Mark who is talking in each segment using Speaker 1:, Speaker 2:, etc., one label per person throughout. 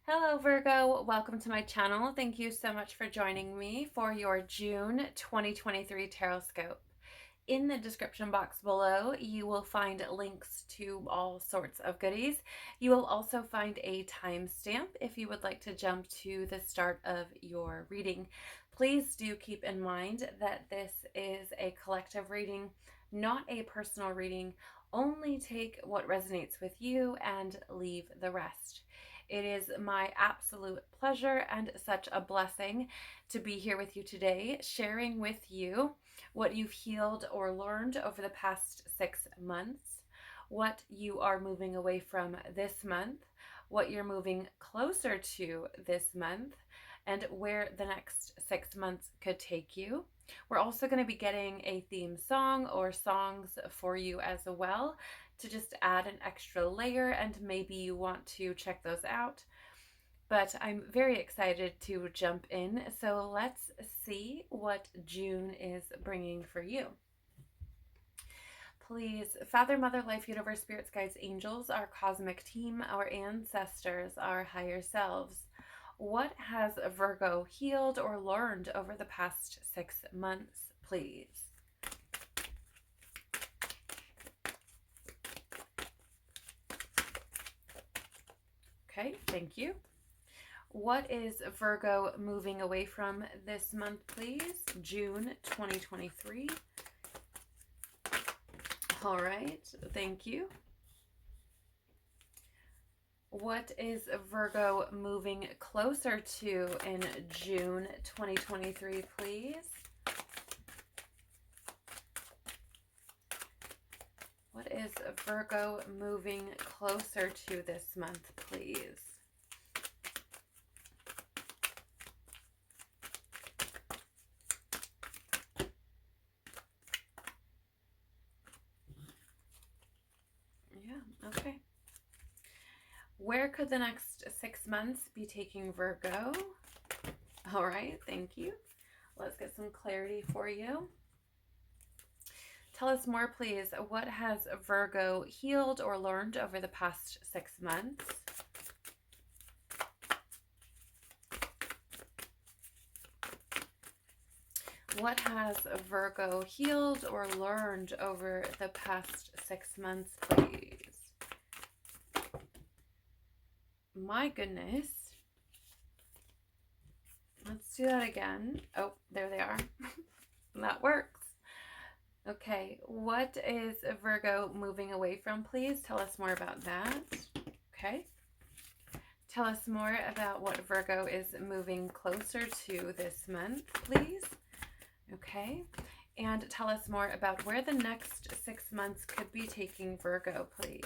Speaker 1: Hello Virgo, welcome to my channel. Thank you so much for joining me for your June 2023 Tarotscope. In the description box below, you will find links to all sorts of goodies. You will also find a timestamp if you would like to jump to the start of your reading. Please do keep in mind that this is a collective reading, not a personal reading. Only take what resonates with you and leave the rest. It is my absolute pleasure and such a blessing to be here with you today, sharing with you what you've healed or learned over the past 6 months, what you are moving away from this month, what you're moving closer to this month, and where the next 6 months could take you. We're also going to be getting a theme song or songs for you as well to just add an extra layer, and maybe you want to check those out. But I'm very excited to jump in. So let's see what June is bringing for you. Please, Father, Mother, Life, Universe, Spirits, Guides, Angels, our cosmic team, our ancestors, our higher selves, what has Virgo healed or learned over the past 6 months, please? Okay, thank you. What is Virgo moving away from this month, please? June 2023. All right, thank you. What is Virgo moving closer to in June 2023, please? What is Virgo moving closer to this month, please? Yeah, okay. Where could the next 6 months be taking Virgo? All right, thank you. Let's get some clarity for you. Tell us more, please. What has Virgo healed or learned over the past 6 months? What has Virgo healed or learned over the past 6 months, please? My goodness. Let's do that again. Oh, there they are. That works. Okay, what is Virgo moving away from, please? Tell us more about that. Okay. Tell us more about what Virgo is moving closer to this month, please. Okay. And tell us more about where the next 6 months could be taking Virgo, please.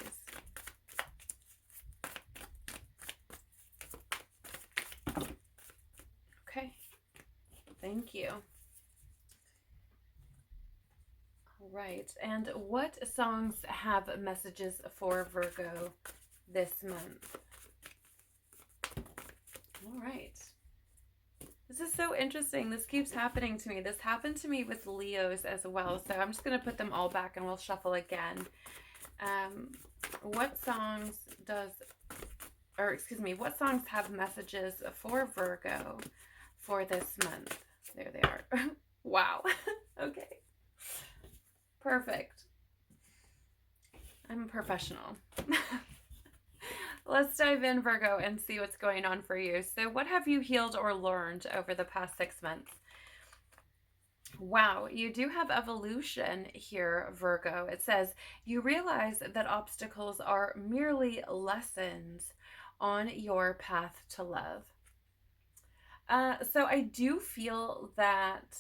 Speaker 1: Okay. Thank you. All right. And what songs have messages for Virgo this month? All right. This is so interesting. This keeps happening to me. This happened to me with Leos as well. So I'm just going to put them all back and we'll shuffle again. What songs what songs have messages for Virgo for this month? There they are. Wow. Okay. Perfect. I'm a professional. Let's dive in, Virgo, and see what's going on for you. So what have you healed or learned over the past 6 months? Wow, you do have evolution here, Virgo. It says, you realize that obstacles are merely lessons on your path to love. So I do feel that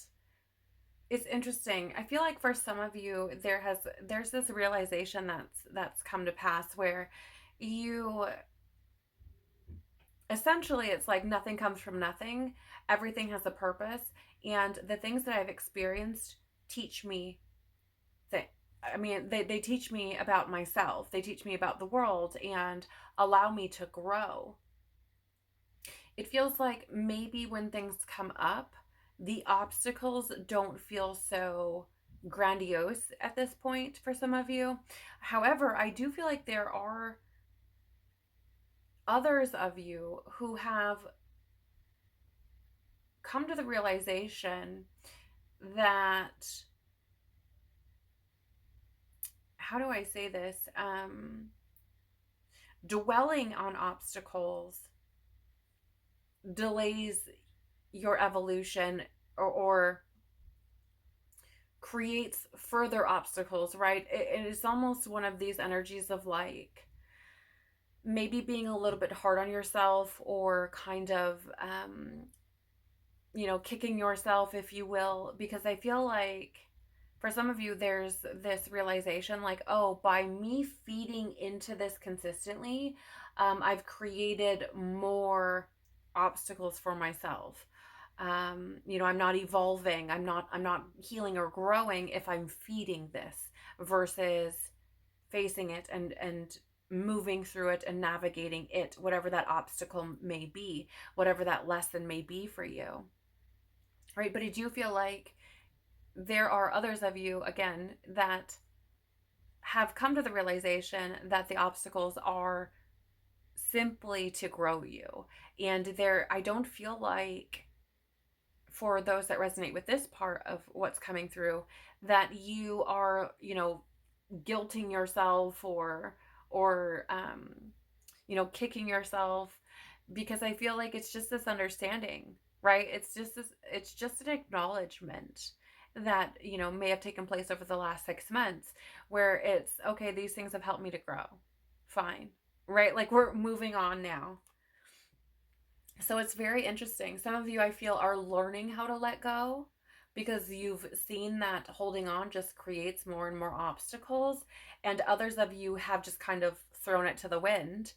Speaker 1: it's interesting. I feel like for some of you, there's this realization that's come to pass where you essentially, it's like nothing comes from nothing. Everything has a purpose. And the things that I've experienced teach me they teach me about myself. They teach me about the world and allow me to grow. It feels like maybe when things come up, the obstacles don't feel so grandiose at this point for some of you. However, I do feel like there are others of you who have come to the realization that, how do I say this? Dwelling on obstacles delays your evolution, or creates further obstacles, right? It is almost one of these energies of like maybe being a little bit hard on yourself, or kind of kicking yourself, if you will, because I feel like for some of you there's this realization like, oh, by me feeding into this consistently, I've created more obstacles for myself. I'm not evolving, I'm not healing or growing if I'm feeding this, versus facing it and moving through it and navigating it, whatever that obstacle may be, whatever that lesson may be for you. Right? But I do feel like there are others of you, again, that have come to the realization that the obstacles are simply to grow you. And I don't feel like, for those that resonate with this part of what's coming through, that you are, guilting yourself, or kicking yourself, because I feel like it's just this understanding, right? It's just an acknowledgement that, may have taken place over the last 6 months, where it's okay, these things have helped me to grow. Fine. Right? Like, we're moving on now. So it's very interesting. Some of you, I feel, are learning how to let go, because you've seen that holding on just creates more and more obstacles. And others of you have just kind of thrown it to the wind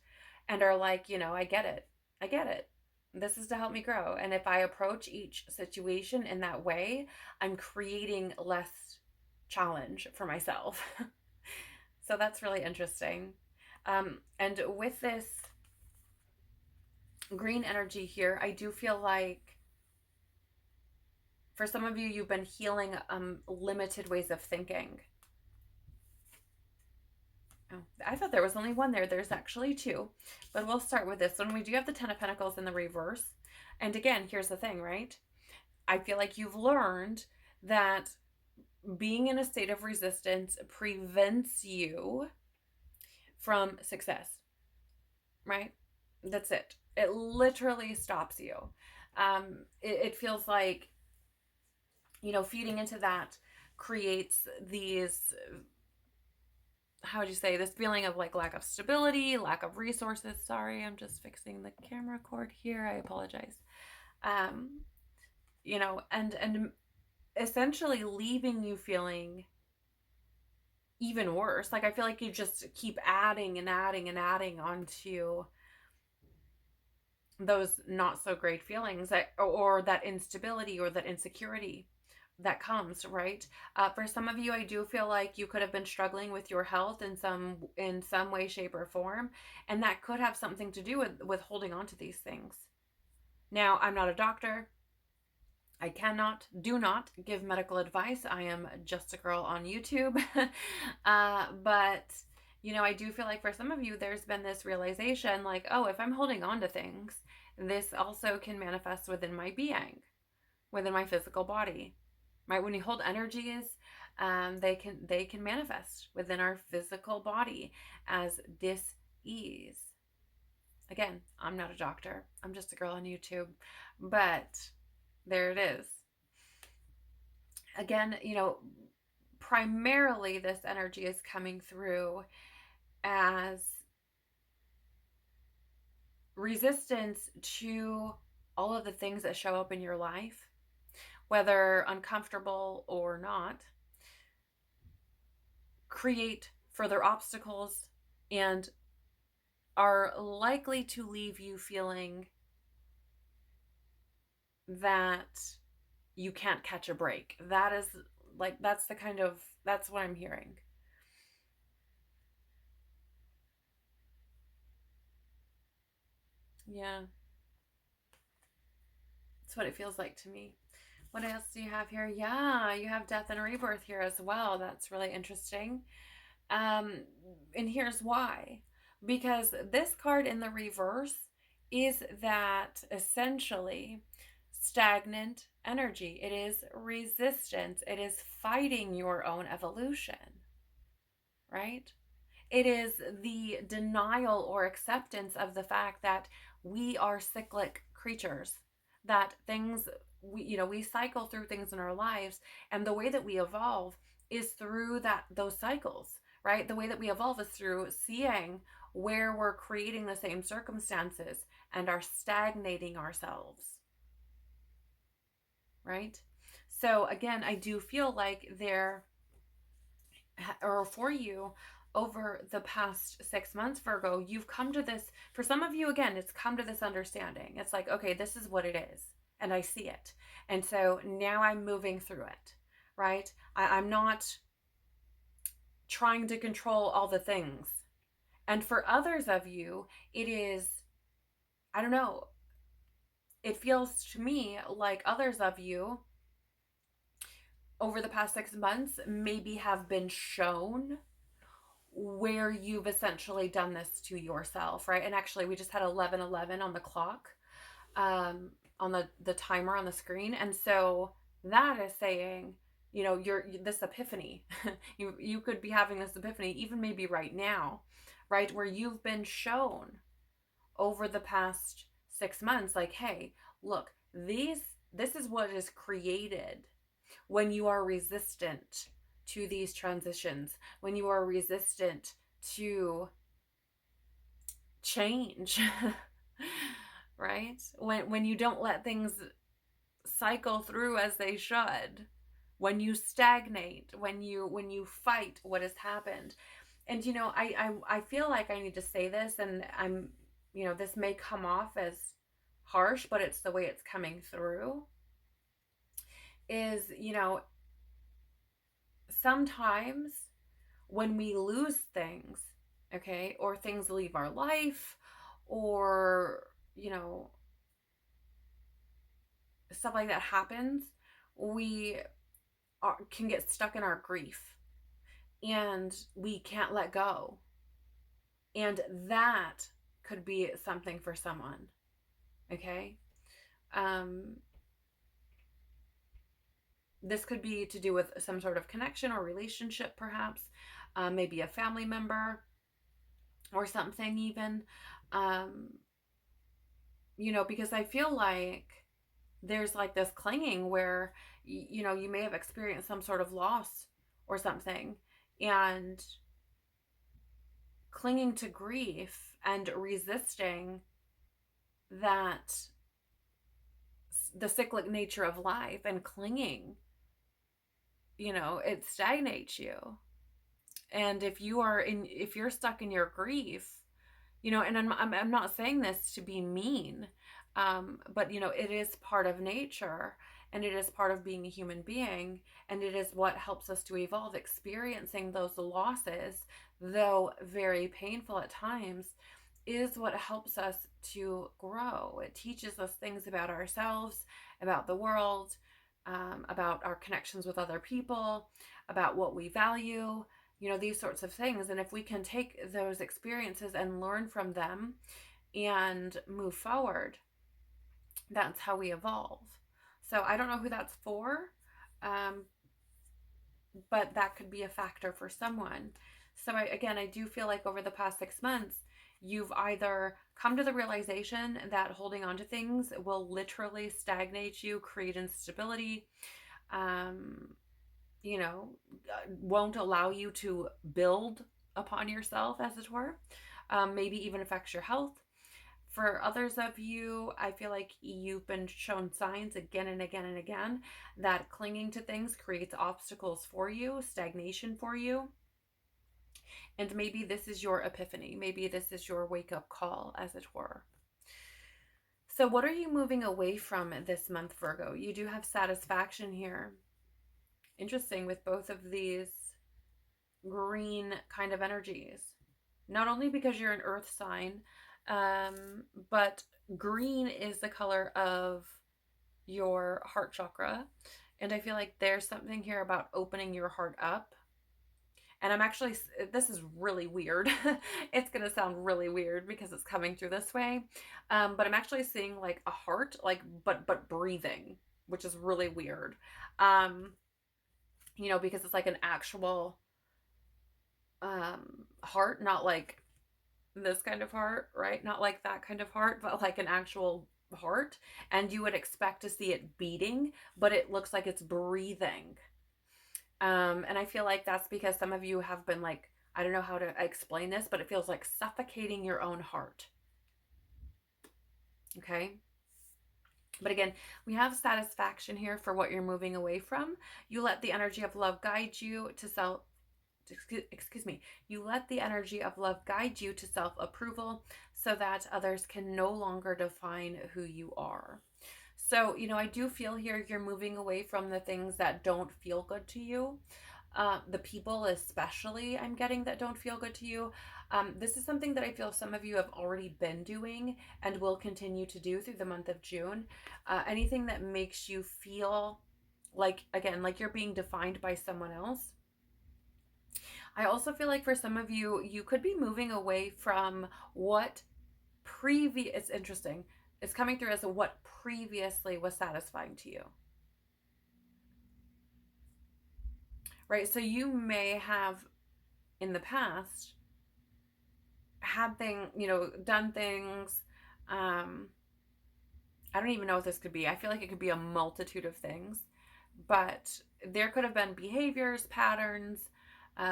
Speaker 1: and are like, I get it. I get it. This is to help me grow. And if I approach each situation in that way, I'm creating less challenge for myself. So that's really interesting. And with this green energy here, I do feel like for some of you, you've been healing limited ways of thinking. Oh, I thought there was only one there. There's actually two, but we'll start with this one. We do have the Ten of Pentacles in the reverse. And again, here's the thing, right? I feel like you've learned that being in a state of resistance prevents you from success, right? That's it. It literally stops you. It feels like, feeding into that creates these, how would you say, this feeling of like lack of stability, lack of resources. Sorry, I'm just fixing the camera cord here. I apologize. And essentially leaving you feeling even worse. Like, I feel like you just keep adding and adding and adding onto those not so great feelings, or that instability or that insecurity that comes, right? For some of you, I do feel like you could have been struggling with your health in some way, shape, or form, and that could have something to do with holding on to these things. Now, I'm not a doctor. I do not give medical advice. I am just a girl on YouTube. But, I do feel like for some of you, there's been this realization like, oh, if I'm holding on to things, this also can manifest within my being, within my physical body, right? When you hold energies, they can manifest within our physical body as dis-ease. Again, I'm not a doctor. I'm just a girl on YouTube. But there it is. Again, primarily this energy is coming through as resistance to all of the things that show up in your life, whether uncomfortable or not, create further obstacles and are likely to leave you feeling that you can't catch a break. That's what I'm hearing. Yeah. That's what it feels like to me. What else do you have here? Yeah, you have death and rebirth here as well. That's really interesting. And here's why. Because this card in the reverse is that essentially stagnant energy. It is resistance. It is fighting your own evolution, right? It is the denial or acceptance of the fact that we are cyclic creatures, that things, we cycle through things in our lives, and the way that we evolve is through those cycles, right? The way that we evolve is through seeing where we're creating the same circumstances and are stagnating ourselves, right? So again, I do feel like there, or for you, over the past 6 months, Virgo, you've come to this, for some of you, again, it's come to this understanding. It's like, okay, this is what it is, and I see it. And so now I'm moving through it, right? I'm not trying to control all the things. And for others of you, it is, I don't know, it feels to me like others of you over the past 6 months maybe have been shown where you've essentially done this to yourself, right? And actually, we just had 11:11 on the clock, on the timer on the screen, and so that is saying, you're this epiphany. You could be having this epiphany, even maybe right now, right, where you've been shown over the past 6 months, like, hey, look, this is what is created when you are resistant to these transitions, when you are resistant to change, right? When you don't let things cycle through as they should, when you stagnate, when you fight what has happened. And I feel like I need to say this, and this may come off as harsh, but it's the way it's coming through. Is sometimes when we lose things, okay, or things leave our life, or stuff like that happens, we can get stuck in our grief, and we can't let go. And that could be something for someone, okay? This could be to do with some sort of connection or relationship, perhaps, maybe a family member or something, even. Because I feel like there's like this clinging where, you may have experienced some sort of loss or something, and clinging to grief and resisting that, the cyclic nature of life, and clinging, it stagnates you. And if you're stuck in your grief, and I'm not saying this to be mean, but it is part of nature, and it is part of being a human being, and it is what helps us to evolve. Experiencing those losses, though very painful at times, is what helps us to grow. It teaches us things about ourselves, about the world, about our connections with other people, about what we value, these sorts of things. And if we can take those experiences and learn from them and move forward, that's how we evolve. So I don't know who that's for, but that could be a factor for someone. So I do feel like over the past 6 months, you've either come to the realization that holding on to things will literally stagnate you, create instability, won't allow you to build upon yourself, as it were, maybe even affects your health. For others of you, I feel like you've been shown signs again and again and again that clinging to things creates obstacles for you, stagnation for you. And maybe this is your epiphany. Maybe this is your wake-up call, as it were. So what are you moving away from this month, Virgo? You do have satisfaction here. Interesting, with both of these green kind of energies. Not only because you're an earth sign, but green is the color of your heart chakra. And I feel like there's something here about opening your heart up And I'm actually, this is really weird. It's going to sound really weird because it's coming through this way. But I'm actually seeing like a heart, like, but breathing, which is really weird. Um, because it's like an actual heart, not like this kind of heart, right? Not like that kind of heart, but like an actual heart. And you would expect to see it beating, but it looks like it's breathing. And I feel like that's because some of you have been like, I don't know how to explain this, but it feels like suffocating your own heart. Okay. But again, we have satisfaction here for what you're moving away from. You let the energy of love guide you to self, excuse me, you let the energy of love guide you to self-approval so that others can no longer define who you are. So, I do feel here you're moving away from the things that don't feel good to you. The people, especially, I'm getting that don't feel good to you. This is something that I feel some of you have already been doing and will continue to do through the month of June. Anything that makes you feel like, again, like you're being defined by someone else. I also feel like for some of you, you could be moving away from what it's interesting. It's coming through as what previously was satisfying to you. Right? So you may have in the past had done things. I don't even know what this could be. I feel like it could be a multitude of things, but there could have been behaviors, patterns,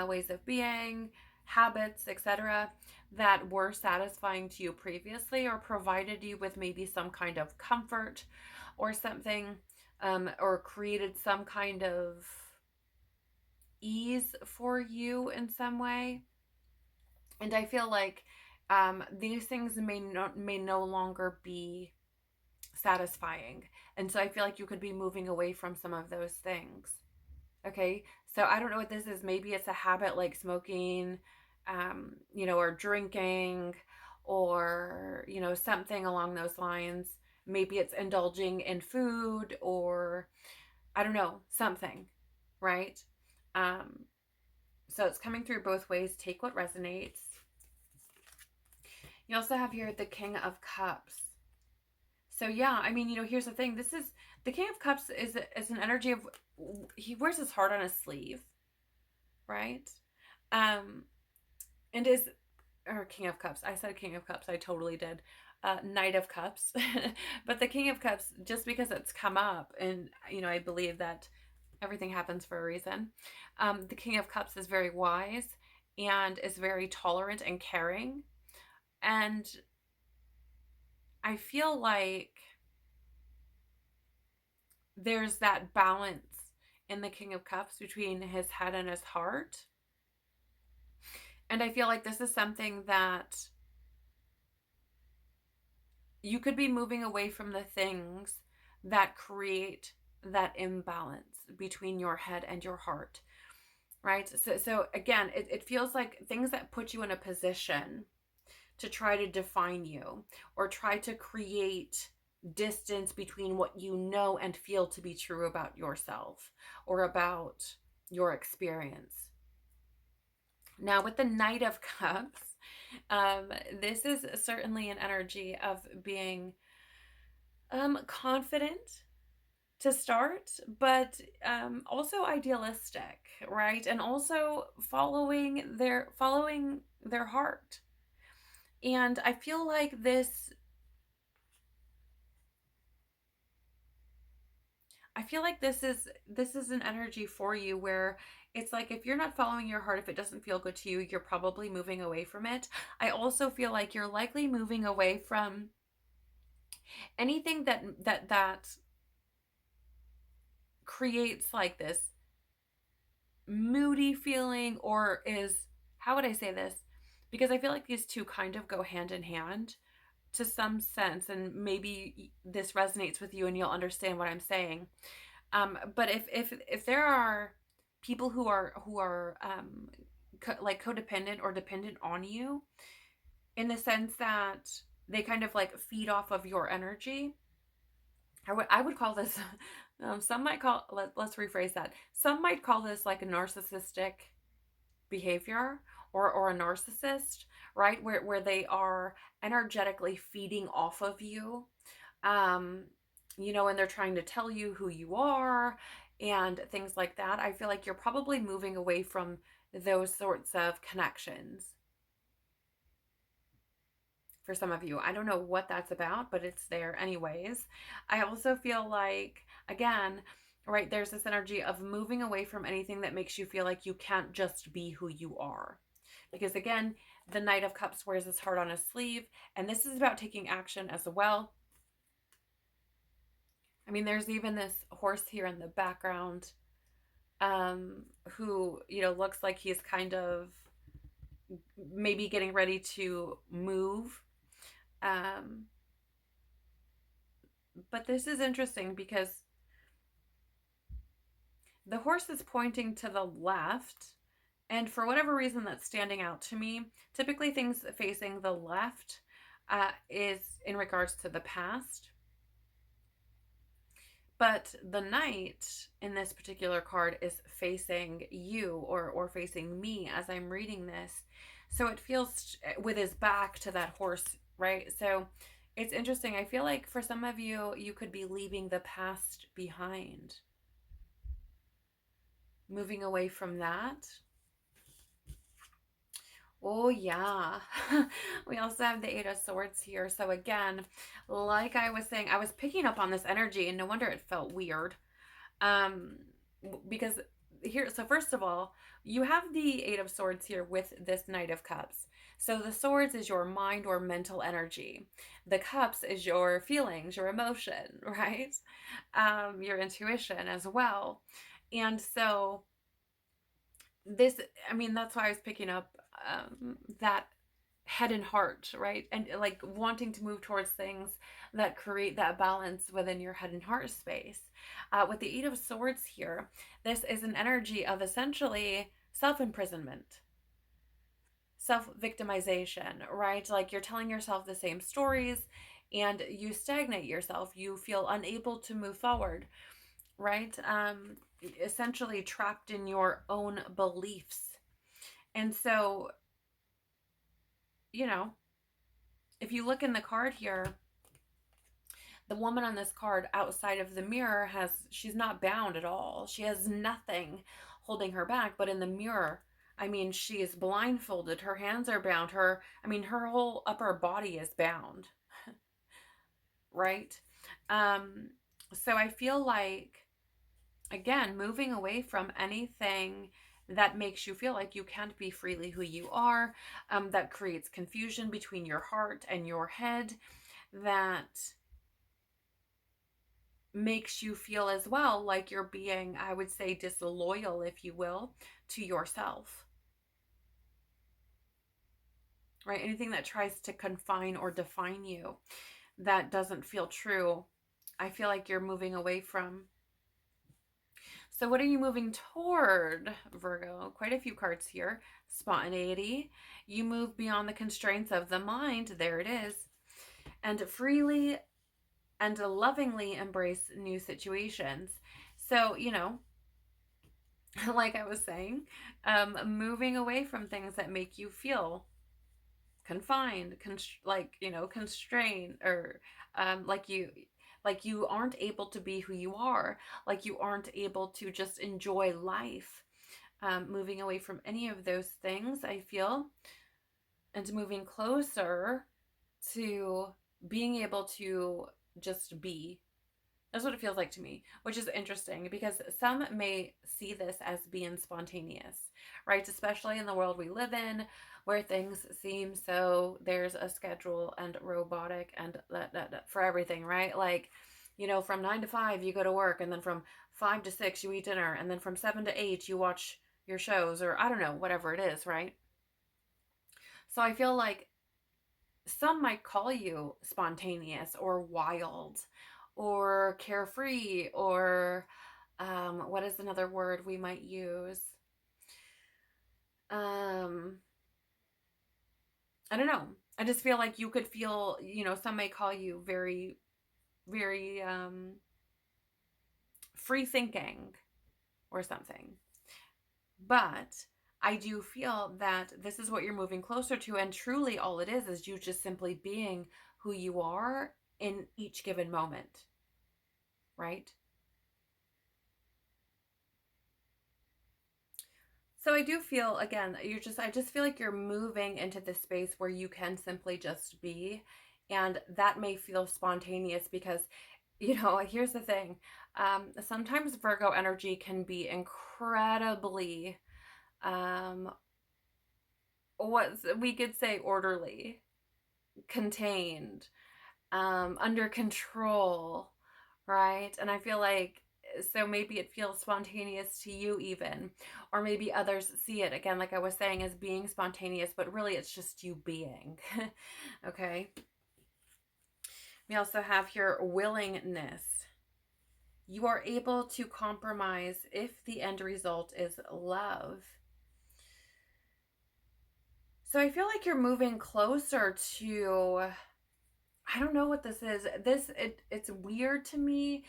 Speaker 1: ways of being, habits, etc., that were satisfying to you previously or provided you with maybe some kind of comfort or something, or created some kind of ease for you in some way. And I feel like these things may no longer be satisfying. And so I feel like you could be moving away from some of those things. Okay. So I don't know what this is. Maybe it's a habit like smoking, or drinking, or, something along those lines. Maybe it's indulging in food, or I don't know, something, right? So it's coming through both ways. Take what resonates. You also have here the King of Cups. So yeah, I mean, here's the thing. This is the King of Cups is an energy of, he wears his heart on his sleeve, right? And is or King of Cups. I said King of Cups. I totally did. Knight of Cups, but the King of Cups, just because it's come up, and I believe that everything happens for a reason. The King of Cups is very wise and is very tolerant and caring, and I feel like there's that balance in the King of Cups between his head and his heart. And I feel like this is something that you could be moving away from the things that create that imbalance between your head and your heart, right? So again, it feels like things that put you in a position to try to define you or try to create distance between what you know and feel to be true about yourself or about your experience. Now, with the Knight of Cups, this is certainly an energy of being confident to start, but also idealistic, right? And also following their heart. And I feel like this is an energy for you where it's like if you're not following your heart, if it doesn't feel good to you, you're probably moving away from it. I also feel like you're likely moving away from anything that creates like this moody feeling, or is, how would I say this? Because I feel like these two kind of go hand in hand to some sense, and maybe this resonates with you and you'll understand what I'm saying. But if there are people who are like codependent or dependent on you, in the sense that they kind of like feed off of your energy, I would call this some might call, let's rephrase that, some might call this like a narcissistic behavior, or a narcissist, right? Where they are energetically feeding off of you, um, and they're trying to tell you who you are and things like that. I feel like you're probably moving away from those sorts of connections for some of you. I don't know what that's about, but it's there anyways. I also feel like, again, right, there's this energy of moving away from anything that makes you feel like you can't just be who you are. Because again, the Knight of Cups wears his heart on his sleeve, and this is about taking action as well. I mean, there's even this horse here in the background, who, looks like he's kind of maybe getting ready to move. Um, but this is interesting because the horse is pointing to the left, and for whatever reason that's standing out to me, typically things facing the left is in regards to the past. But the knight in this particular card is facing you, or facing me as I'm reading this. So it feels with his back to that horse, right? So it's interesting. I feel like for some of you, you could be leaving the past behind, moving away from that. Oh, yeah. We also have the Eight of Swords here. So again, like I was saying, I was picking up on this energy, and no wonder it felt weird. Um, because here, so first of all, you have the Eight of Swords here with this Knight of Cups. So the swords is your mind or mental energy. The cups is your feelings, your emotion, right? Your intuition as well. And so this, I mean, that's why I was picking up that head and heart, right? And like wanting to move towards things that create that balance within your head and heart space. With the Eight of Swords here, this is an energy of essentially self-imprisonment, self-victimization, right? Like you're telling yourself the same stories and you stagnate yourself. You feel unable to move forward, right? Essentially trapped in your own beliefs. And so, if you look in the card here, the woman on this card outside of the mirror she's not bound at all. She has nothing holding her back, but in the mirror, I mean, she is blindfolded. Her hands are bound. Her whole upper body is bound, right? So I feel like, again, moving away from anything that makes you feel like you can't be freely who you are, that creates confusion between your heart and your head, that makes you feel as well like you're being, I would say, disloyal, if you will, to yourself, right? Anything that tries to confine or define you that doesn't feel true, I feel like you're moving away from. So what are you moving toward, Virgo? Quite a few cards here. Spontaneity. You move beyond the constraints of the mind. There it is. And freely and lovingly embrace new situations. So, like I was saying, moving away from things that make you feel confined, constrained, or like you aren't able to be who you are, like you aren't able to just enjoy life. Moving away from any of those things, I feel, and moving closer to being able to just be. That's what it feels like to me, which is interesting because some may see this as being spontaneous, right? Especially in the world we live in, where things seem so there's a schedule and robotic and for everything, right? Like, from 9 to 5 you go to work, and then from 5 to 6 you eat dinner, and then from 7 to 8 you watch your shows, or I don't know, whatever it is, right? So I feel like some might call you spontaneous or wild or carefree, or what is another word we might use? I don't know. I just feel like you could feel, some may call you very, very free thinking or something. But I do feel that this is what you're moving closer to. And truly all it is you just simply being who you are in each given moment, right? So I do feel, again, I just feel like you're moving into this space where you can simply just be. And that may feel spontaneous because, here's the thing. Sometimes Virgo energy can be incredibly, what we could say, orderly, contained, under control, right? And I feel like, so maybe it feels spontaneous to you even, or maybe others see it, again, like I was saying, as being spontaneous, but really it's just you being. Okay. We also have here willingness. You are able to compromise if the end result is love. So I feel like you're moving closer to, I don't know what this is. It's weird to me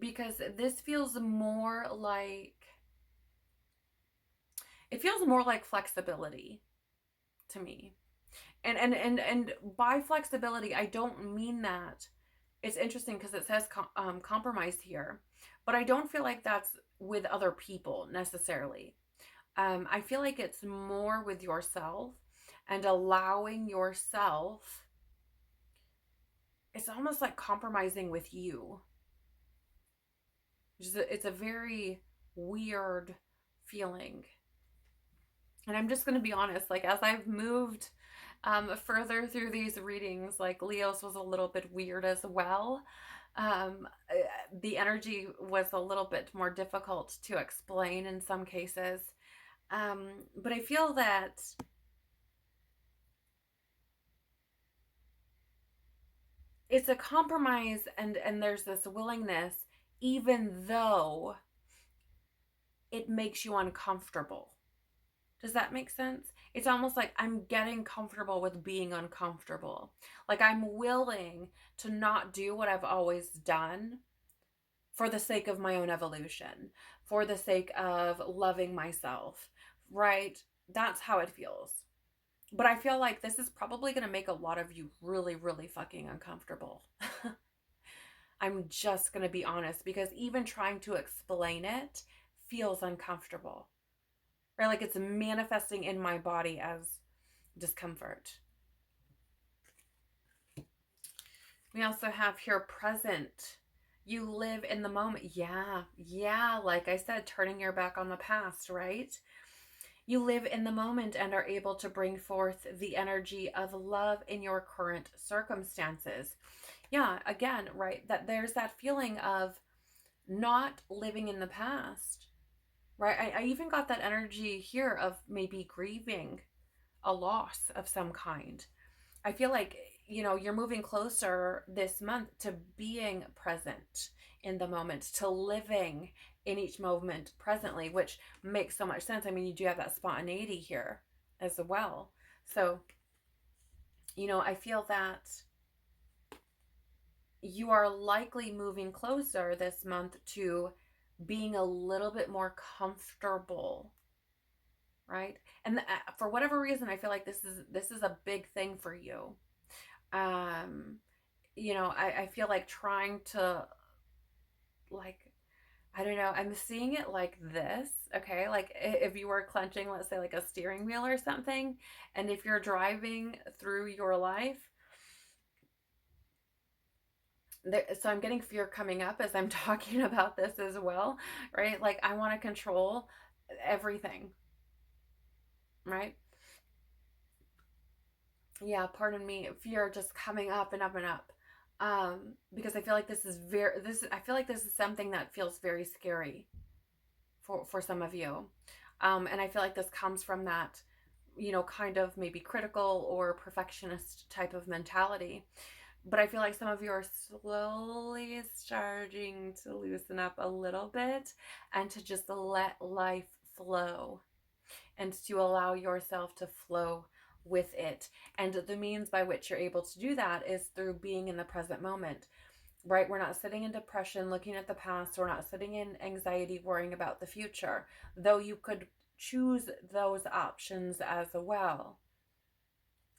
Speaker 1: because this feels more like, it feels more like flexibility to me. And by flexibility, I don't mean that. It's interesting because it says compromise here, but I don't feel like that's with other people necessarily. I feel like it's more with yourself and allowing yourself. It's almost like compromising with you. It's a very weird feeling. And I'm just going to be honest, like as I've moved further through these readings, like Leo's was a little bit weird as well. The energy was a little bit more difficult to explain in some cases. But I feel that it's a compromise, and there's this willingness, even though it makes you uncomfortable. Does that make sense? It's almost like I'm getting comfortable with being uncomfortable. Like I'm willing to not do what I've always done for the sake of my own evolution, for the sake of loving myself, right? That's how it feels. But I feel like this is probably going to make a lot of you really, really fucking uncomfortable. I'm just going to be honest, because even trying to explain it feels uncomfortable. Right? Like it's manifesting in my body as discomfort. We also have here present. You live in the moment. Yeah. Like I said, turning your back on the past, right? You live in the moment and are able to bring forth the energy of love in your current circumstances. Yeah, again, right? That there's that feeling of not living in the past, right? I even got that energy here of maybe grieving a loss of some kind. I feel like, you're moving closer this month to being present in the moment, to living in each moment presently, which makes so much sense. I mean, you do have that spontaneity here as well. So, I feel that you are likely moving closer this month to being a little bit more comfortable, right? And for whatever reason, I feel like this is a big thing for you. I feel like trying to, like, I don't know, I'm seeing it like this, okay? Like if you were clenching, let's say, like a steering wheel or something, and if you're driving through your life, so I'm getting fear coming up as I'm talking about this as well, right? Like I want to control everything, right? Yeah, pardon me, fear just coming up and up and up. Because I feel like I feel like this is something that feels very scary for some of you. And I feel like this comes from that, kind of maybe critical or perfectionist type of mentality. But I feel like some of you are slowly starting to loosen up a little bit and to just let life flow and to allow yourself to flow with it. And the means by which you're able to do that is through being in the present moment, right? We're not sitting in depression, looking at the past. We're not sitting in anxiety, worrying about the future. Though you could choose those options as well.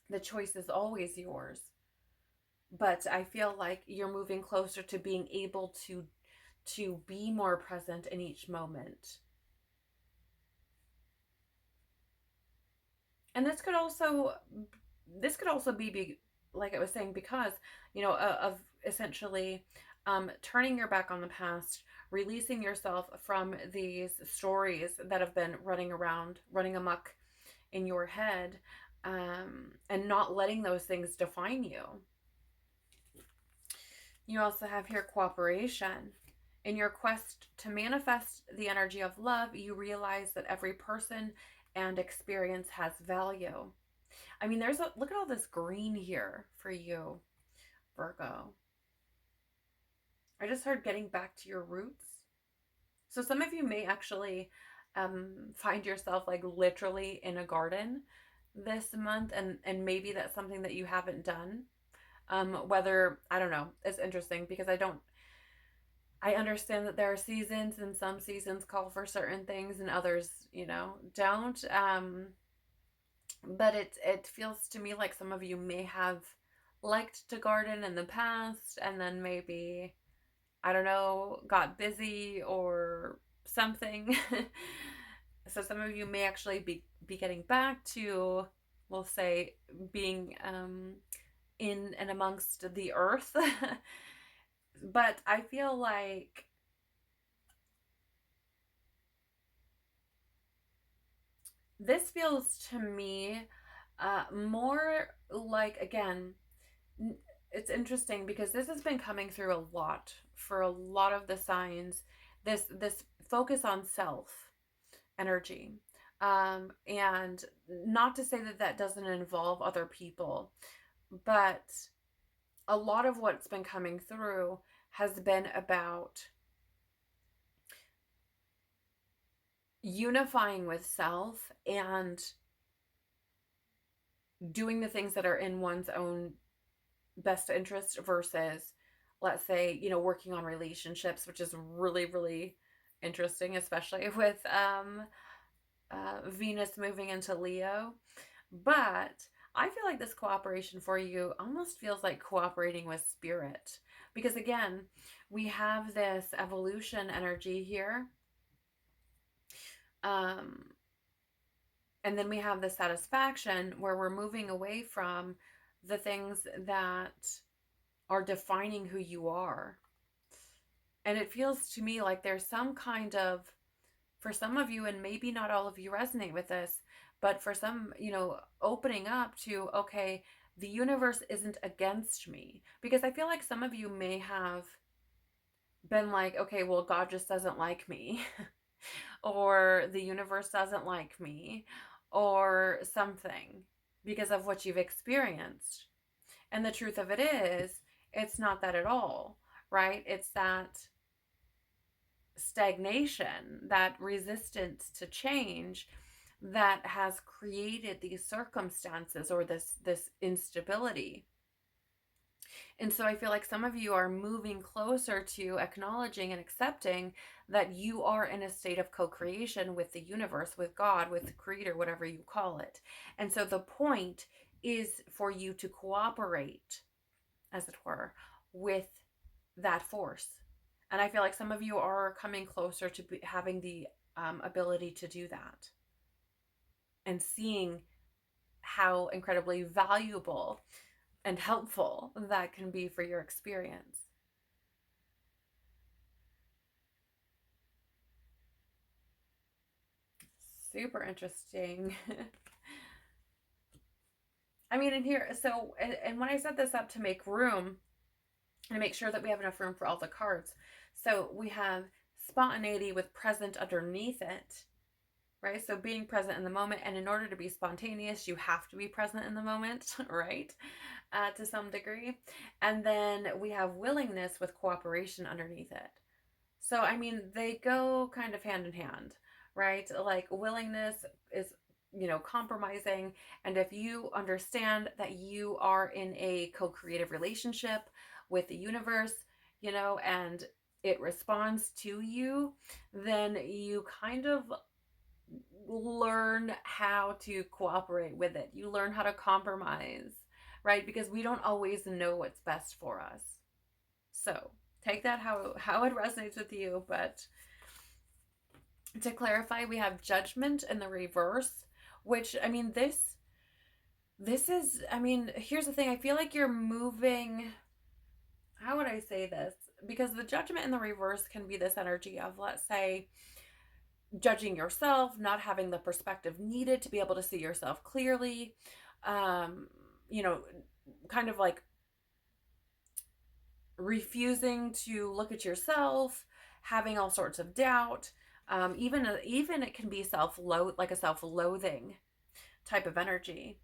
Speaker 1: The choice is always yours. But I feel like you're moving closer to being able to be more present in each moment. And this could also be like I was saying, because of essentially turning your back on the past, releasing yourself from these stories that have been running amok in your head, and not letting those things define you. You also have here cooperation. In your quest to manifest the energy of love, you realize that every person and experience has value. I mean, look at all this green here for you, Virgo. I just heard getting back to your roots. So some of you may actually find yourself like literally in a garden this month, and maybe that's something that you haven't done. Whether, I don't know, it's interesting because I understand that there are seasons, and some seasons call for certain things and others, don't. But it feels to me like some of you may have liked to garden in the past, and then maybe, I don't know, got busy or something. So some of you may actually be getting back to, we'll say, being in and amongst the earth. But I feel like this feels to me more like, again, it's interesting because this has been coming through a lot for a lot of the signs. This focus on self energy, and not to say that that doesn't involve other people, but a lot of what's been coming through has been about unifying with self and doing the things that are in one's own best interest versus, let's say, working on relationships, which is really, really interesting, especially with Venus moving into Leo. But I feel like this cooperation for you almost feels like cooperating with spirit, because again, we have this evolution energy here. And then we have the satisfaction where we're moving away from the things that are defining who you are. And it feels to me like there's some kind of, for some of you, and maybe not all of you resonate with this, but for some, opening up to, okay, the universe isn't against me. Because I feel like some of you may have been like, okay, well, God just doesn't like me, or the universe doesn't like me, or something, because of what you've experienced. And the truth of it is, it's not that at all, right? It's that stagnation, that resistance to change that has created these circumstances or this instability. And so I feel like some of you are moving closer to acknowledging and accepting that you are in a state of co-creation with the universe, with God, with the creator, whatever you call it. And so the point is for you to cooperate, as it were, with that force. And I feel like some of you are coming closer to having the ability to do that, and seeing how incredibly valuable and helpful that can be for your experience. Super interesting. I mean, in here, so, and when I set this up to make room, and make sure that we have enough room for all the cards. So we have spontaneity with present underneath it, right? So being present in the moment, and in order to be spontaneous, you have to be present in the moment, right? To some degree. And then we have willingness with cooperation underneath it. So, I mean, they go kind of hand in hand, right? Like willingness is, compromising. And if you understand that you are in a co-creative relationship with the universe, and it responds to you, then you kind of learn how to cooperate with it. You learn how to compromise, right? Because we don't always know what's best for us. So take that how it resonates with you. But to clarify, we have judgment in the reverse, which, I mean, this is, I mean, here's the thing. I feel like you're moving, how would I say this? Because the judgment in the reverse can be this energy of, let's say, judging yourself, not having the perspective needed to be able to see yourself clearly, um, you know, kind of like refusing to look at yourself, having all sorts of doubt. Even it can be like a self-loathing type of energy.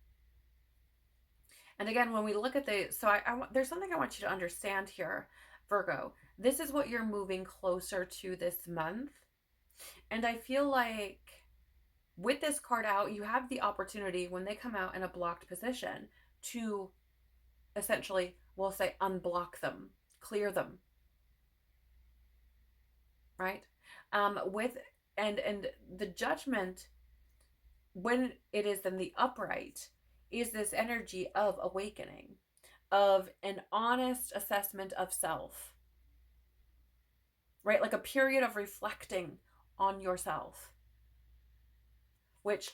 Speaker 1: And again, when we look at there's something I want you to understand here, Virgo. This is what you're moving closer to this month. And I feel like with this card out, you have the opportunity when they come out in a blocked position to essentially, we'll say, unblock them, clear them, right? With and the judgment, when it is in the upright, is this energy of awakening, of an honest assessment of self, right? Like a period of reflecting on yourself, which,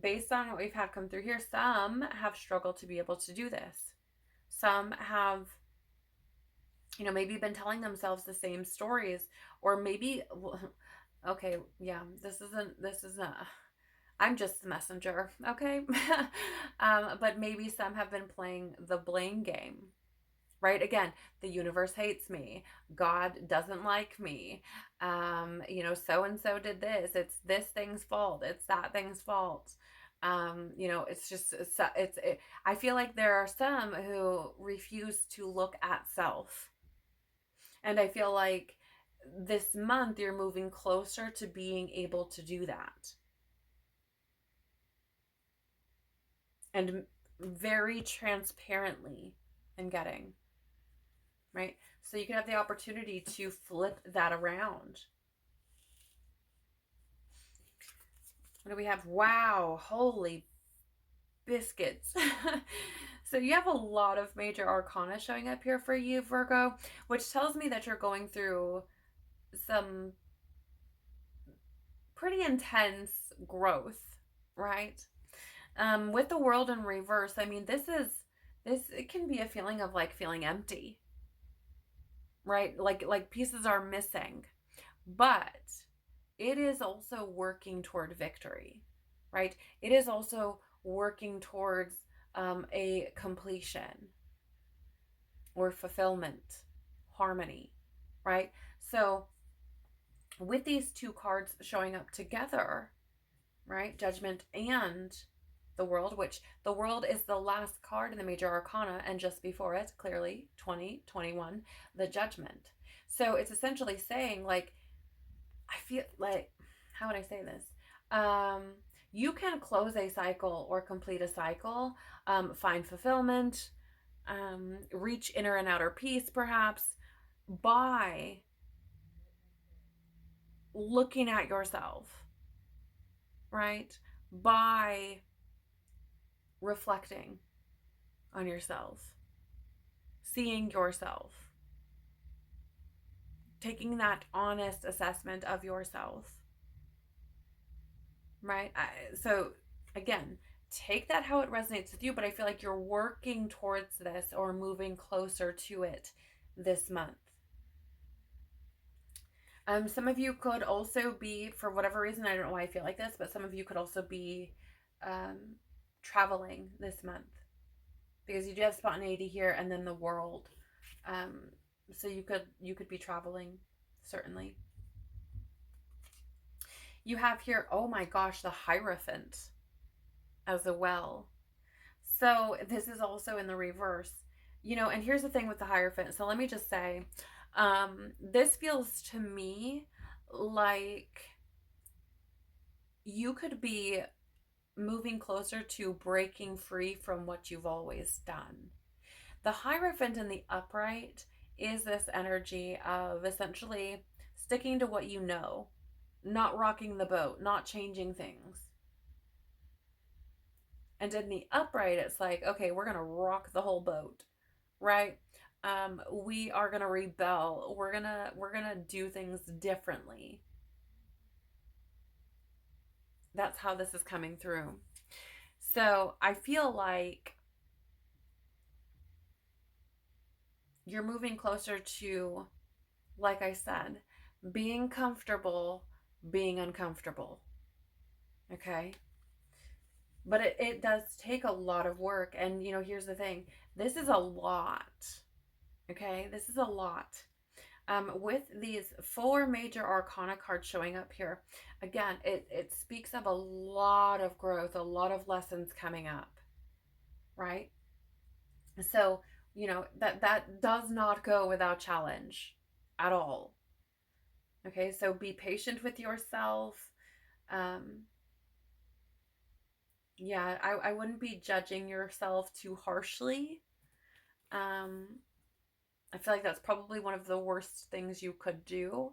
Speaker 1: based on what we've had come through here, some have struggled to be able to do this. Some have, maybe been telling themselves the same stories, or maybe, okay, yeah, this isn't, I'm just the messenger, okay? But maybe some have been playing the blame game, right? Again, the universe hates me. God doesn't like me. So-and-so did this. It's this thing's fault. It's that thing's fault. It's just, I feel like there are some who refuse to look at self. And I feel like this month you're moving closer to being able to do that. And very transparently in getting, right? So you can have the opportunity to flip that around. What do we have? Wow, holy biscuits. So you have a lot of major arcana showing up here for you, Virgo, which tells me that you're going through some pretty intense growth, right? With the world in reverse, I mean, it can be a feeling of like feeling empty, right? Like pieces are missing, but it is also working toward victory, right? It is also working towards a completion or fulfillment, harmony, right? So with these two cards showing up together, right? Judgment and the world, which the world is the last card in the major arcana, and just before it, clearly 2021, the judgment. So it's essentially saying, like, I feel like, how would I say this? You can close a cycle or complete a cycle, find fulfillment, reach inner and outer peace, perhaps, by looking at yourself, right? By reflecting on yourself, seeing yourself, taking that honest assessment of yourself, right? So again, take that how it resonates with you, but I feel like you're working towards this or moving closer to it this month. Some of you could also be, for whatever reason, I don't know why I feel like this, but some of you could also be traveling this month, because you do have spontaneity here and then the world. So you could be traveling, certainly. You have here, oh my gosh, the Hierophant as well. So this is also in the reverse. And here's the thing with the Hierophant. So let me just say, this feels to me like you could be moving closer to breaking free from what you've always done. The Hierophant in the upright is this energy of essentially sticking to what you know, not rocking the boat, not changing things. And in the upright, it's like, okay, we're going to rock the whole boat, right? We are going to rebel. We're going to do things differently. That's how this is coming through. So I feel like you're moving closer to, like I said, being comfortable, being uncomfortable. Okay. But it does take a lot of work. And, here's the thing, this is a lot. Okay. This is a lot. With these 4 major arcana cards showing up here, again, it speaks of a lot of growth, a lot of lessons coming up, right? So, that does not go without challenge at all. Okay, so be patient with yourself. Um, yeah, I wouldn't be judging yourself too harshly. Um, I feel like that's probably one of the worst things you could do,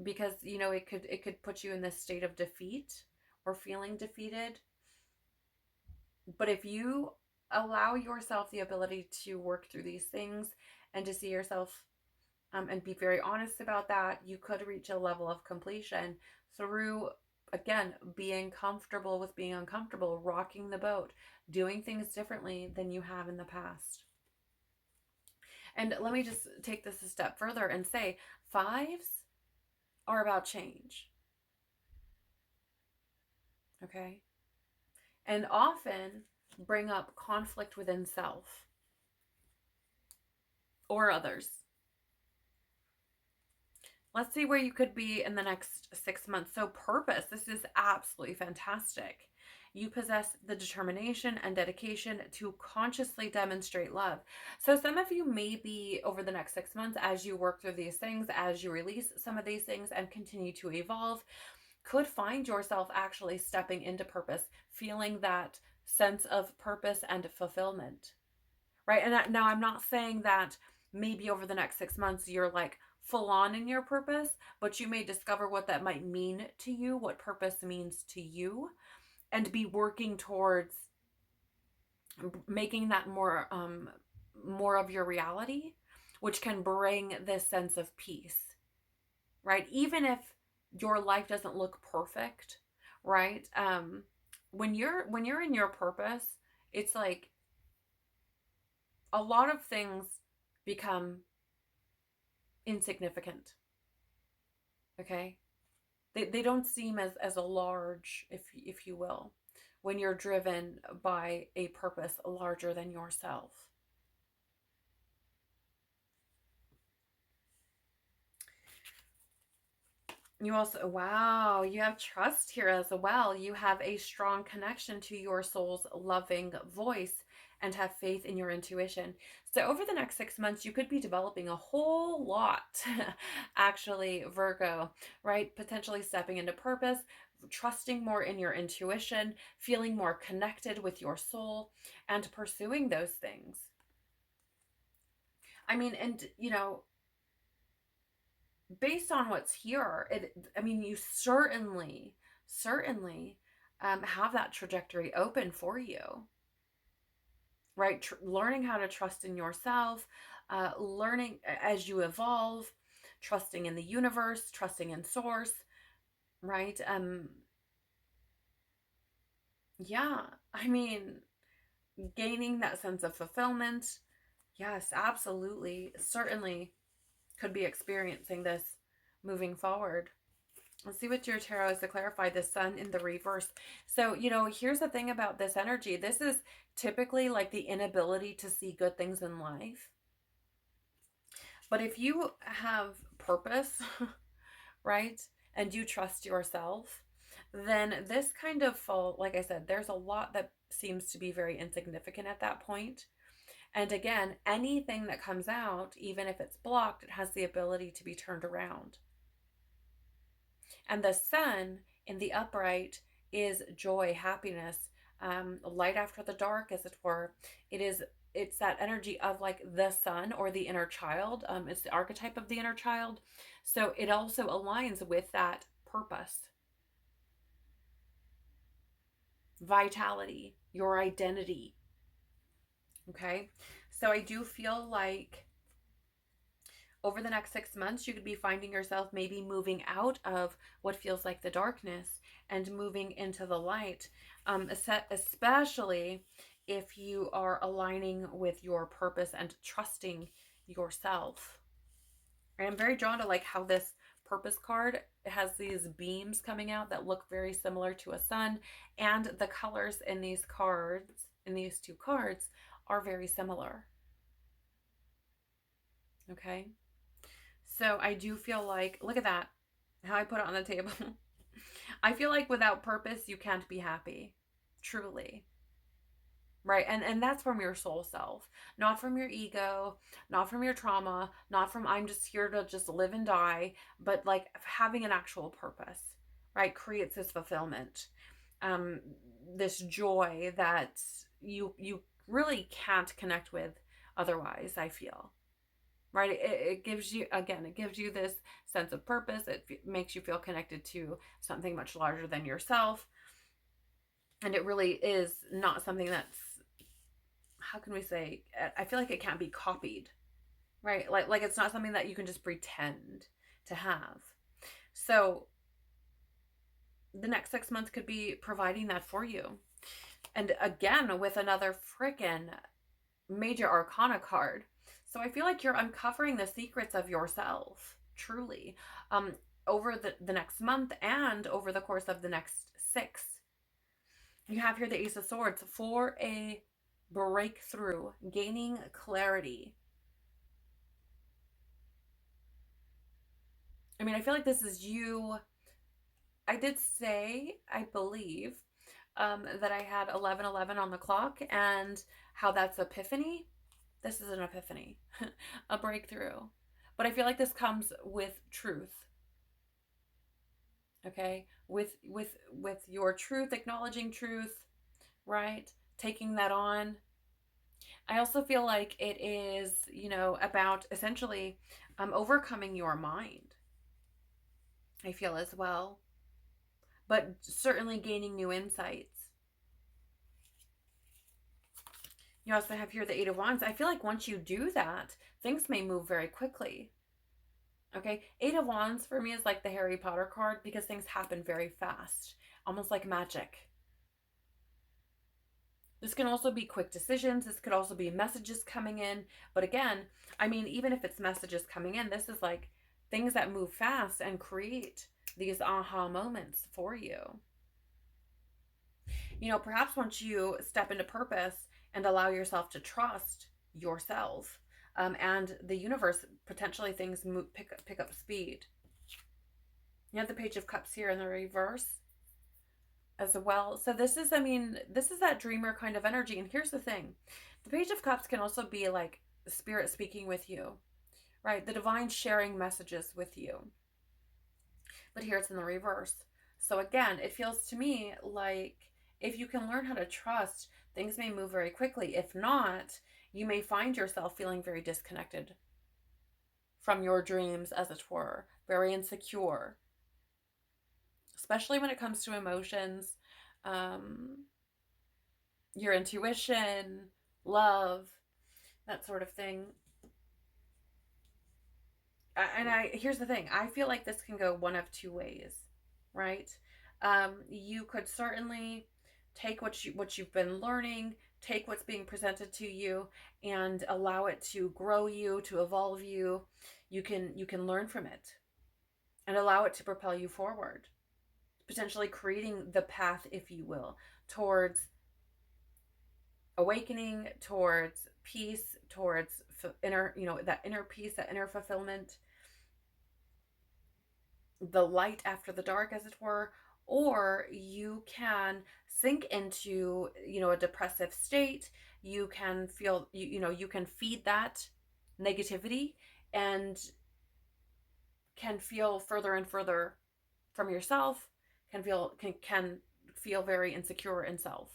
Speaker 1: because it could put you in this state of defeat or feeling defeated. But if you allow yourself the ability to work through these things and to see yourself, and be very honest about that, you could reach a level of completion through, again, being comfortable with being uncomfortable, rocking the boat, doing things differently than you have in the past. And let me just take this a step further and say 5s are about change. Okay? And often bring up conflict within self or others. Let's see where you could be in the next 6 months. So purpose, this is absolutely fantastic. You possess the determination and dedication to consciously demonstrate love. So some of you may be, over the next 6 months, as you work through these things, as you release some of these things and continue to evolve, could find yourself actually stepping into purpose, feeling that sense of purpose and fulfillment, right? And now I'm not saying that maybe over the next 6 months you're like full on in your purpose, but you may discover what that might mean to you, what purpose means to you, and be working towards making that more of your reality, which can bring this sense of peace, right? Even if your life doesn't look perfect, right? When you're in your purpose, it's like a lot of things become insignificant. Okay? They don't seem as a large, if you will, when you're driven by a purpose larger than yourself. You also, wow, you have trust here as well. You have a strong connection to your soul's loving voice and have faith in your intuition. So over the next 6 months, you could be developing a whole lot, actually, Virgo, right? Potentially stepping into purpose, trusting more in your intuition, feeling more connected with your soul, and pursuing those things. I mean, and based on what's here, you certainly have that trajectory open for you, right? Learning how to trust in yourself, learning as you evolve, trusting in the universe, trusting in source, right? Yeah, I mean, gaining that sense of fulfillment. Yes, absolutely, certainly could be experiencing this moving forward. Let's see what your tarot has to clarify. The sun in the reverse. So, here's the thing about this energy. This is typically like the inability to see good things in life. But if you have purpose, right, and you trust yourself, then this kind of like I said, there's a lot that seems to be very insignificant at that point. And again, anything that comes out, even if it's blocked, it has the ability to be turned around. And the sun in the upright is joy, happiness, light after the dark, as it were. It's that energy of like the sun or the inner child. It's the archetype of the inner child. So it also aligns with that purpose, vitality, your identity. Okay, so I do feel like over the next 6 months, you could be finding yourself maybe moving out of what feels like the darkness and moving into the light, especially if you are aligning with your purpose and trusting yourself. And I'm very drawn to like how this purpose card has these beams coming out that look very similar to a sun, and the colors in these cards, in these two cards, are very similar. Okay. So I do feel like, look at that, how I put it on the table. I feel like without purpose, you can't be happy, truly. Right. And that's from your soul self, not from your ego, not from your trauma, not from I'm just here to just live and die, but like having an actual purpose, right? Creates this fulfillment, um, this joy that you really can't connect with otherwise, I feel. Right, it gives you, again, it gives you this sense of purpose. It makes you feel connected to something much larger than yourself, and it really is not something that's, how can we say, I feel like it can't be copied, right? Like it's not something that you can just pretend to have. So the next 6 months could be providing that for you, and again with another freaking major arcana card. So I feel like you're uncovering the secrets of yourself, truly, um, over the next month and over the course of the next 6. You have here the Ace of Swords for a breakthrough, gaining clarity. I mean, I feel like this is you. I did say, I believe, that I had 11:11 on the clock and how that's epiphany. This is an epiphany, a breakthrough. But I feel like this comes with truth. Okay? With your truth, acknowledging truth, right? Taking that on. I also feel like it is, about essentially overcoming your mind. I feel as well, but certainly gaining new insights. You also have here the Eight of Wands. I feel like once you do that, things may move very quickly. Okay, Eight of Wands for me is like the Harry Potter card because things happen very fast, almost like magic. This can also be quick decisions. This could also be messages coming in. But again, I mean, even if it's messages coming in, this is like things that move fast and create these aha moments for you. Perhaps once you step into purpose and allow yourself to trust yourself, and the universe, potentially things pick up speed. You have the Page of Cups here in the reverse as well. So this is, this is that dreamer kind of energy. And here's the thing. The Page of Cups can also be like spirit speaking with you, right? The divine sharing messages with you. But here it's in the reverse. So again, it feels to me like if you can learn how to trust, things may move very quickly. If not, you may find yourself feeling very disconnected from your dreams, as it were, very insecure, especially when it comes to emotions, your intuition, love, that sort of thing. Here's the thing. I feel like this can go one of two ways, right? You could certainly take what you've been learning, take what's being presented to you, and allow it to grow you, to evolve you. You can learn from it and allow it to propel you forward, potentially creating the path, if you will, towards awakening, towards peace, towards inner, that inner peace, that inner fulfillment, the light after the dark, as it were. Or you can sink into, a depressive state. You can feel, you can feed that negativity and can feel further and further from yourself, can feel very insecure in self,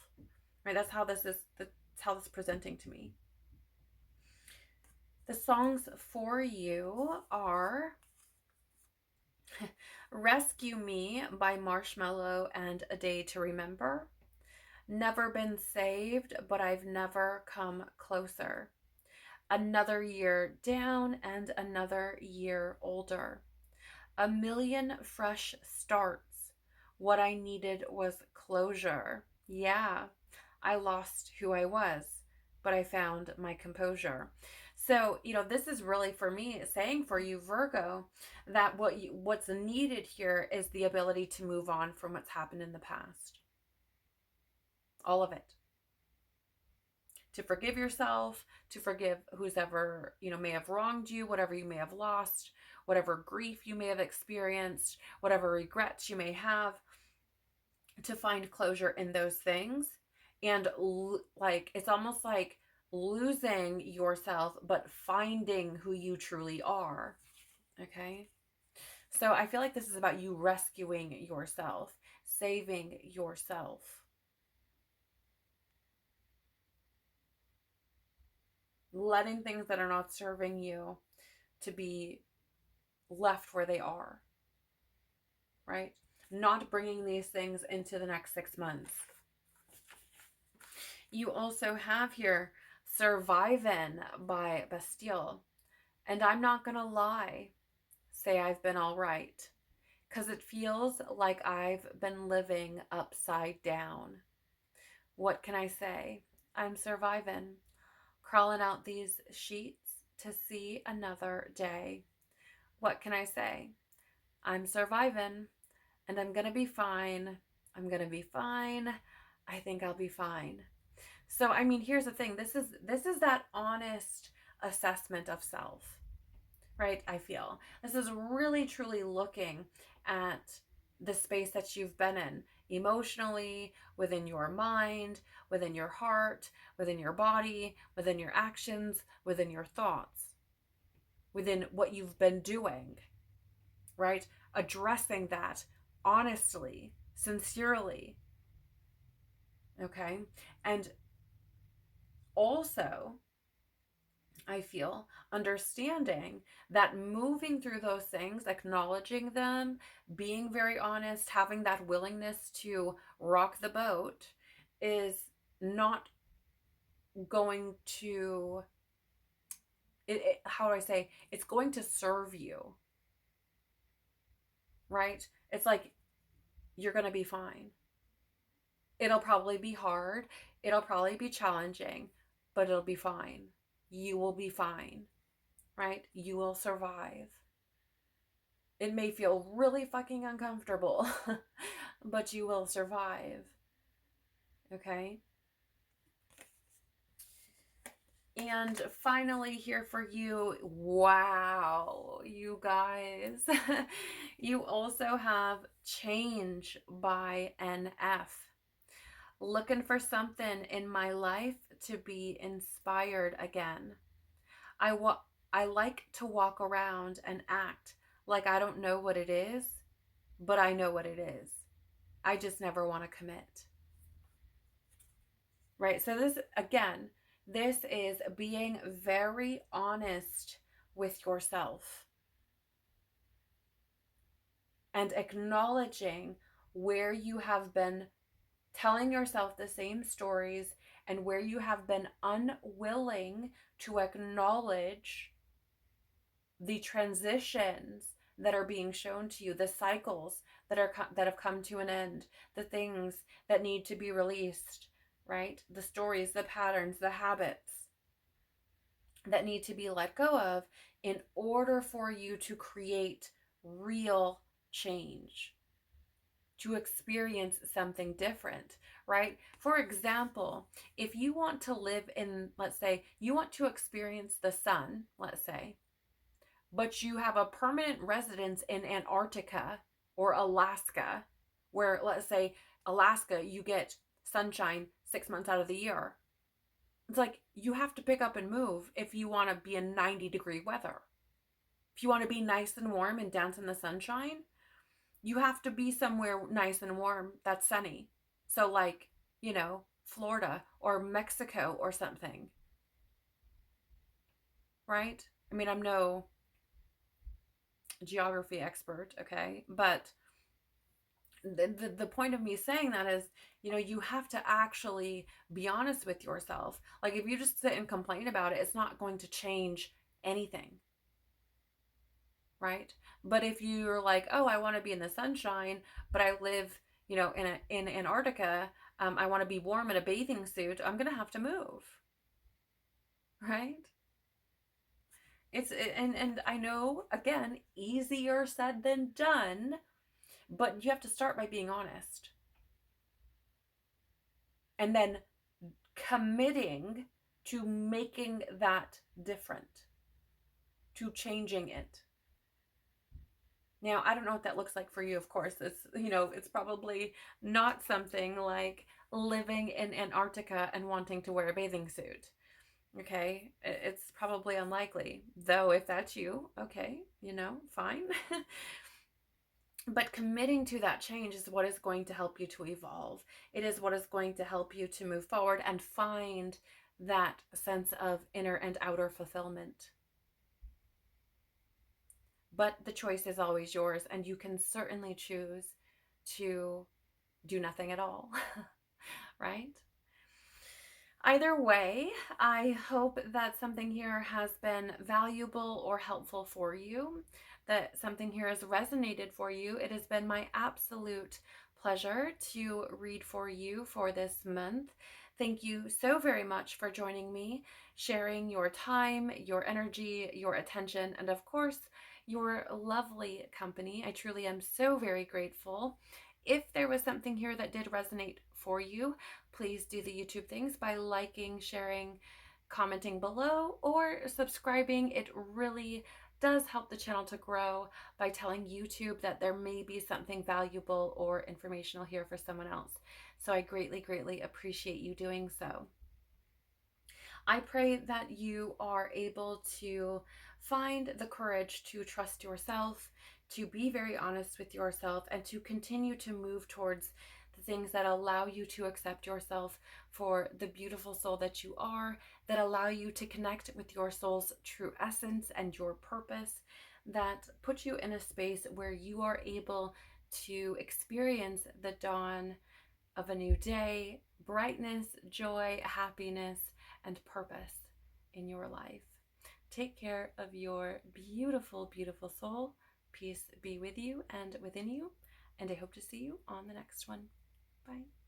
Speaker 1: right? That's how this is presenting to me. The songs for you are Rescue Me by Marshmallow and A Day to Remember. Never been saved, but I've never come closer. Another year down and another year older. A million fresh starts. What I needed was closure. Yeah, I lost who I was, but I found my composure. So, this is really for me saying for you, Virgo, that what's needed here is the ability to move on from what's happened in the past. All of it. To forgive yourself, to forgive who's ever, may have wronged you, whatever you may have lost, whatever grief you may have experienced, whatever regrets you may have, to find closure in those things. And like, it's almost like losing yourself, but finding who you truly are. Okay. So I feel like this is about you rescuing yourself, saving yourself. Letting things that are not serving you to be left where they are, right? Not bringing these things into the next 6 months. You also have here Survivin' by Bastille. And I'm not gonna lie, say I've been all right, because it feels like I've been living upside down. What can I say? I'm surviving, crawling out these sheets to see another day. What can I say? I'm surviving, and I'm gonna be fine. I'm gonna be fine. I think I'll be fine. So, I mean, here's the thing. This is that honest assessment of self, right? I feel this is really truly looking at the space that you've been in emotionally, within your mind, within your heart, within your body, within your actions, within your thoughts, within what you've been doing, right? Addressing that honestly, sincerely, okay? And also, I feel understanding that moving through those things, acknowledging them, being very honest, having that willingness to rock the boat is not going to, how do I say, it's going to serve you, right? It's like you're going to be fine. It'll probably be hard. It'll probably be challenging, but it'll be fine. You will be fine, right? You will survive. It may feel really fucking uncomfortable, but you will survive. Okay? And finally, here for you, wow, you guys, you also have Change by NF. Looking for something in my life to be inspired again. I like to walk around and act like I don't know what it is, but I know what it is. I just never want to commit. Right? So this is being very honest with yourself and acknowledging where you have been telling yourself the same stories and where you have been unwilling to acknowledge the transitions that are being shown to you, the cycles that have come to an end, the things that need to be released, right? The stories, the patterns, the habits that need to be let go of in order for you to create real change, to experience something different, right? For example, if you want to live in, let's say, you want to experience the sun, let's say, but you have a permanent residence in Antarctica or Alaska, where, let's say, Alaska, you get sunshine 6 months out of the year. It's like you have to pick up and move if you want to be in 90-degree weather. If you want to be nice and warm and dance in the sunshine, you have to be somewhere nice and warm that's sunny. So, like, Florida or Mexico or something, right? I mean, I'm no geography expert, okay? But the point of me saying that is, you have to actually be honest with yourself. Like, if you just sit and complain about it, it's not going to change anything, right? But if you're like, oh, I want to be in the sunshine, but I live, in Antarctica, I want to be warm in a bathing suit, I'm gonna have to move, right? And I know, again, easier said than done, but you have to start by being honest, and then committing to making that different, to changing it. Now, I don't know what that looks like for you, of course. It's probably not something like living in Antarctica and wanting to wear a bathing suit. Okay? It's probably unlikely. Though, if that's you, okay, fine. But committing to that change is what is going to help you to evolve. It is what is going to help you to move forward and find that sense of inner and outer fulfillment. But the choice is always yours, and you can certainly choose to do nothing at all, right? Either way, I hope that something here has been valuable or helpful for you, that something here has resonated for you. It has been my absolute pleasure to read for you for this month. Thank you so very much for joining me, sharing your time, your energy, your attention, and of course, your lovely company. I truly am so very grateful. If there was something here that did resonate for you, please do the YouTube things by liking, sharing, commenting below, or subscribing. It really does help the channel to grow by telling YouTube that there may be something valuable or informational here for someone else. So I greatly, greatly appreciate you doing so. I pray that you are able to find the courage to trust yourself, to be very honest with yourself, and to continue to move towards the things that allow you to accept yourself for the beautiful soul that you are, that allow you to connect with your soul's true essence and your purpose, that put you in a space where you are able to experience the dawn of a new day, brightness, joy, happiness, and purpose in your life. Take care of your beautiful, beautiful soul. Peace be with you and within you. And I hope to see you on the next one. Bye.